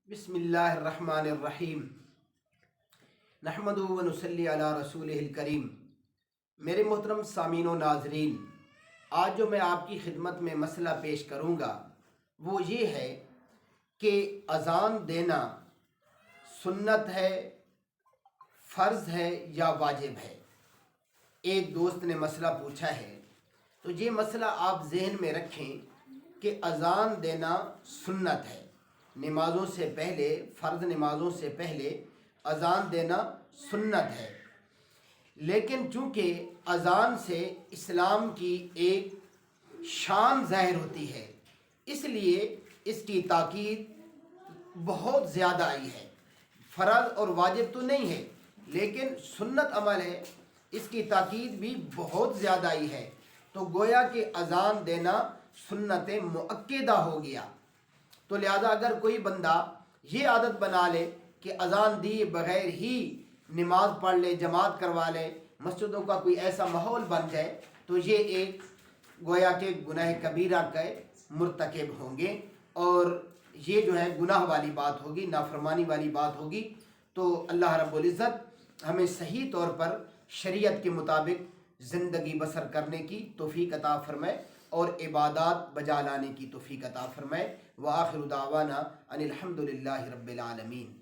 بسم اللہ الرحمن الرحیم نحمدہ و نصلی علی رسولہ الکریم۔ میرے محترم سامعین و ناظرین، آج جو میں آپ کی خدمت میں مسئلہ پیش کروں گا وہ یہ ہے کہ اذان دینا سنت ہے، فرض ہے یا واجب ہے۔ ایک دوست نے مسئلہ پوچھا ہے، تو یہ مسئلہ آپ ذہن میں رکھیں کہ اذان دینا سنت ہے، نمازوں سے پہلے، فرض نمازوں سے پہلے اذان دینا سنت ہے، لیکن چونکہ اذان سے اسلام کی ایک شان ظاہر ہوتی ہے، اس لیے اس کی تاکید بہت زیادہ آئی ہے۔ فرض اور واجب تو نہیں ہے لیکن سنت عمل ہے، اس کی تاکید بھی بہت زیادہ آئی ہے، تو گویا کہ اذان دینا سنت مؤکدہ ہو گیا۔ تو لہذا اگر کوئی بندہ یہ عادت بنا لے کہ اذان دیے بغیر ہی نماز پڑھ لے، جماعت کروا لے، مسجدوں کا کوئی ایسا ماحول بن جائے، تو یہ ایک گویا کہ گناہ کبیرہ کے مرتکب ہوں گے، اور یہ جو ہے گناہ والی بات ہوگی، نافرمانی والی بات ہوگی۔ تو اللہ رب العزت ہمیں صحیح طور پر شریعت کے مطابق زندگی بسر کرنے کی توفیق عطا فرمائے اور عبادات بجا لانے کی توفیق عطا فرمائے۔ وآخر دعوانا ان الحمد للہ رب العالمین۔